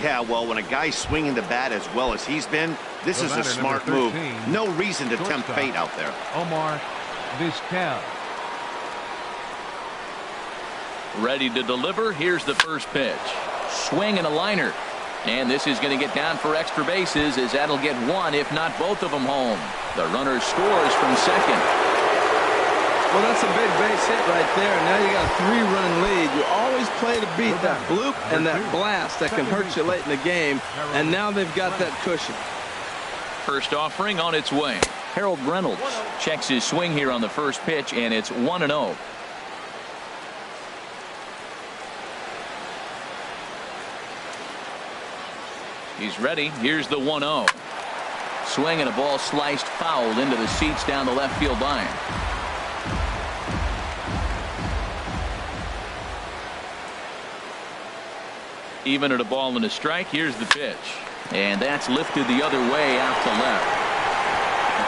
Yeah, well, when a guy's swinging the bat as well as he's been, this The is a batter, smart number move. 13, No reason to tempt shortstop. fate out there. Omar Vizquel. Ready to deliver. Here's the first pitch. Swing and a liner. And this is going to get down for extra bases as that'll get 1, if not both of them, home. The runner scores from second. Well, that's a big base hit right there. Now you got a 3-run lead. You always play to beat that bloop and that blast that can hurt you late in the game. And now they've got that cushion. First offering on its way. Harold Reynolds checks his swing here on the first pitch, and it's 1-0. He's ready. Here's the 1-0. Swing and a ball sliced foul into the seats down the left field line. Even at a ball and a strike, here's the pitch. And that's lifted the other way out to left.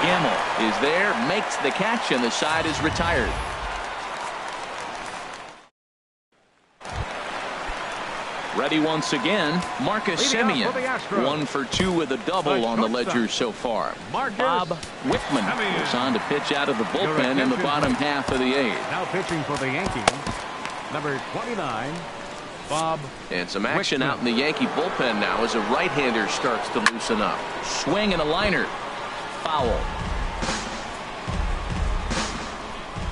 Gamble is there, makes the catch, and the side is retired. Ready once again, Marcus Semien. 1 for 2 with a double on the ledger so far. Bob Wickman is on to pitch out of the bullpen in the bottom half of the 8th. Now pitching for the Yankees, number 29, Bob. And some action out in the Yankee bullpen now as a right-hander starts to loosen up. Swing and a liner. Foul.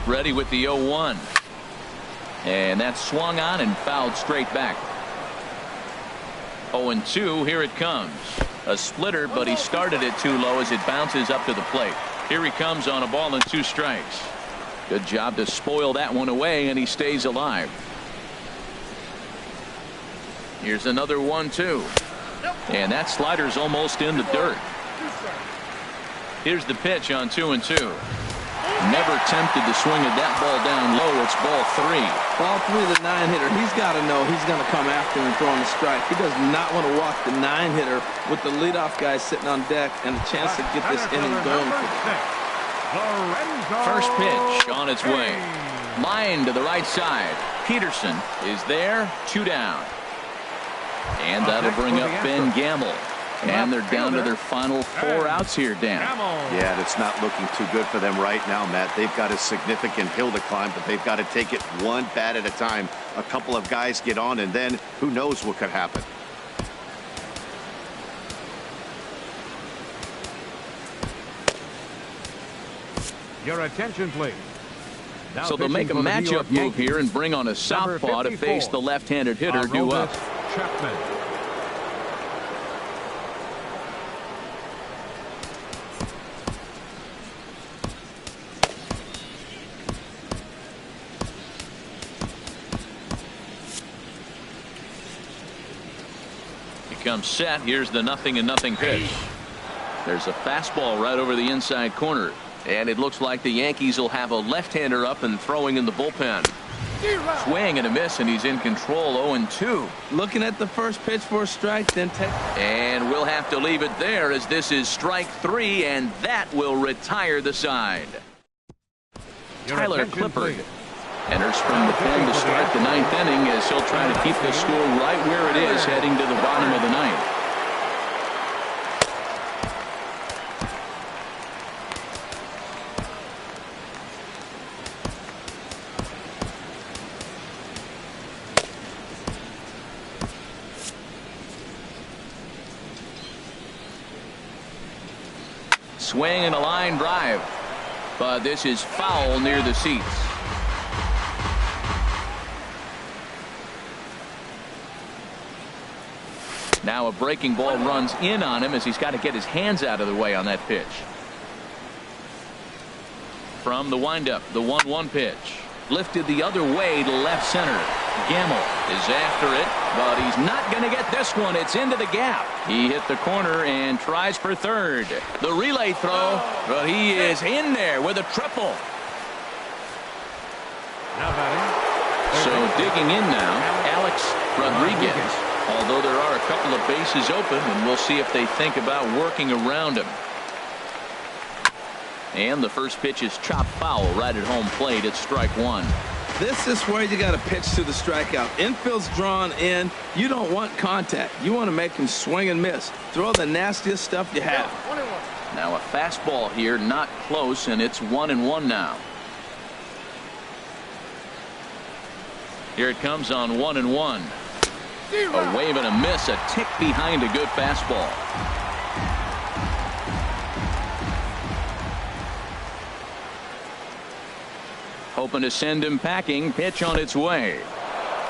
Ready with the 0-1. And that's swung on and fouled straight back. 0-2, here it comes. A splitter, but he started it too low as it bounces up to the plate. Here he comes on a ball and 2 strikes. Good job to spoil that one away, and he stays alive. Here's another 1-2. And that slider's almost in the dirt. Here's the pitch on 2-2. Never tempted to swing at that ball down low. It's ball 3. Ball 3, the 9-hitter. He's got to know he's going to come after him and throw him a strike. He does not want to walk the 9-hitter with the leadoff guy sitting on deck and a chance to get this inning going for them. First pitch on its way. Line to the right side. Peterson is there. 2 down. And that'll bring up Ben Gamble. And they're down to their final 4 outs here, Dan. Yeah, it's not looking too good for them right now, Matt. They've got a significant hill to climb, but they've got to take it one bat at a time. A couple of guys get on, and then who knows what could happen. Your attention, please. Now so they'll make a matchup move here and bring on a southpaw to face the left-handed hitter due up. Chapman. Comes set. Here's the 0-0 pitch. There's a fastball right over the inside corner, and it looks like the Yankees will have a left-hander up and throwing in the bullpen. Swing and a miss, and he's in control. 0-2. Looking at the first pitch for a strike, then take. And we'll have to leave it there as this is strike 3, and that will retire the side. Tyler Clippard enters from the pen to start the 9th inning as he'll try to keep the score right where it is heading to the bottom of the 9th. Swing and a line drive, but this is foul near the seats. Now a breaking ball runs in on him as he's got to get his hands out of the way on that pitch. From the windup, the 1-1 pitch. Lifted the other way to left center. Gamble is after it, but he's not going to get this one. It's into the gap. He hit the corner and tries for third. The relay throw, but he is in there with a triple. Now batting. So digging in now, Alex Rodriguez. Although there are a couple of bases open, and we'll see if they think about working around him. And the first pitch is chopped foul right at home plate. It's strike 1. This is where you got to pitch to the strikeout. Infield's drawn in. You don't want contact. You want to make him swing and miss. Throw the nastiest stuff you have. Now a fastball here, not close, and it's 1-1 now. Here it comes on 1-1. A wave and a miss, a tick behind a good fastball. Hoping to send him packing. Pitch on its way.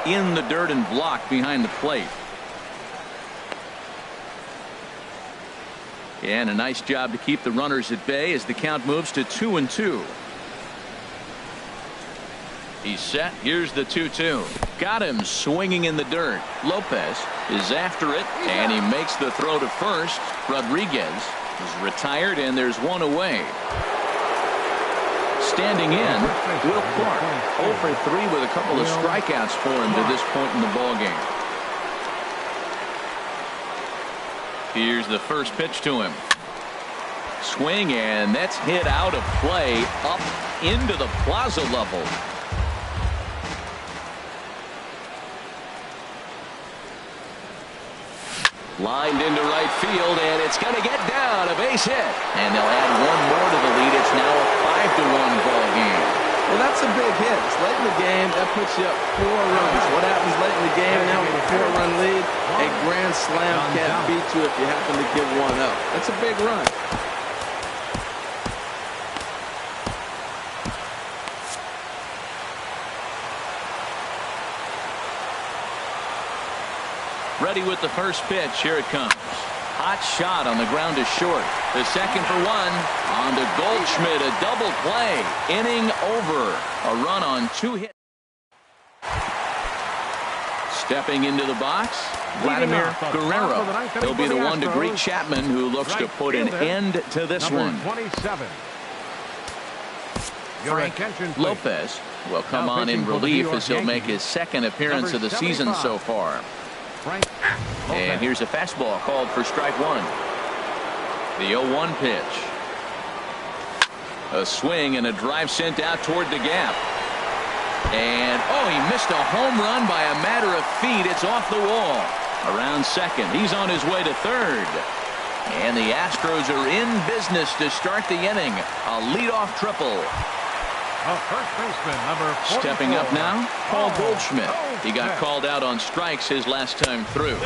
In the dirt and blocked behind the plate. And a nice job to keep the runners at bay as the count moves to 2-2. He's set. Here's the 2-2. Got him swinging in the dirt. Lopez is after it, and he makes the throw to first. Rodriguez is retired, and there's one away. Standing in, Will Clark, 0 for 3 with a couple of strikeouts for him to this point in the ballgame. Here's the first pitch to him. Swing, and that's hit out of play up into the plaza level. Lined into right field, and it's going to get down, a base hit. And they'll add one more to the lead. It's now a 5-1 ball game. Well, that's a big hit. It's late in the game. That puts you up 4 runs. What happens late in the game now with a 4-run lead? A grand slam can't beat you if you happen to give one up. That's a big run. Ready with the first pitch. Here it comes. Hot shot on the ground is short. The second for one. On to Goldschmidt. A double play. Inning over. A run on 2 hits. Stepping into the box, Vladimir Guerrero. He'll be the one to greet Chapman, who looks to put an end to this one. 27. Frank Lopez will come on in relief as he'll make his second appearance of the season so far. And here's a fastball called for strike one. The 0-1 pitch. A swing and a drive sent out toward the gap. And, oh, he missed a home run by a matter of feet. It's off the wall. Around second. He's on his way to third. And the Astros are in business to start the inning. A leadoff triple. First baseman, number 44. Stepping up now, Paul Goldschmidt. He got called out on strikes his last time through.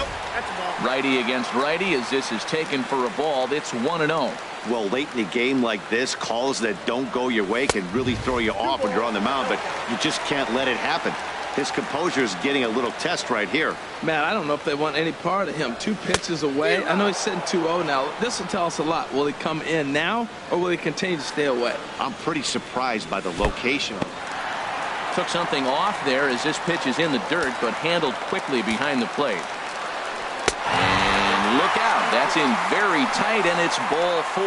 Righty against righty, as this is taken for a ball. It's 1-0. Well, late in the game like this, calls that don't go your way can really throw you off when you're on the mound, but you just can't let it happen. His composure is getting a little test right here. Man, I don't know if they want any part of him. 2 pitches away. I know he's sitting 2-0 now. This will tell us a lot. Will he come in now, or will he continue to stay away? I'm pretty surprised by the location. Took something off there as this pitch is in the dirt, but handled quickly behind the plate. And look out. That's in very tight, and it's ball 4.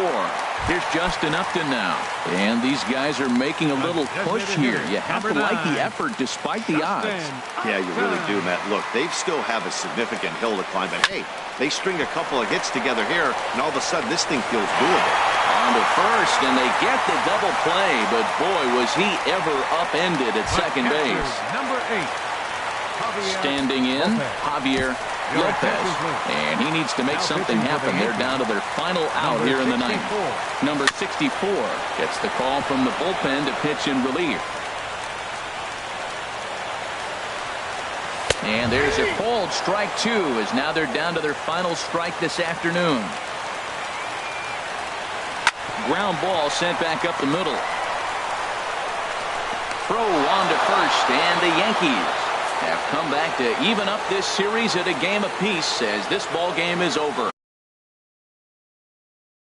Here's Justin Upton now. And these guys are making a little push here. You have to like the effort despite the odds. Yeah, you really do, Matt. Look, they still have a significant hill to climb, but hey, they string a couple of hits together here, and all of a sudden this thing feels doable. On to first, and they get the double play, but boy, was he ever upended at second base. Number 8. Standing in, Javier Lopez, and he needs to make something happen. They're down to their final out here in the ninth. Number 64 gets the call from the bullpen to pitch in relief. And there's a called strike 2, as now they're down to their final strike this afternoon. Ground ball sent back up the middle. Throw on to first, and the Yankees have come back to even up this series at a game apiece as this ball game is over.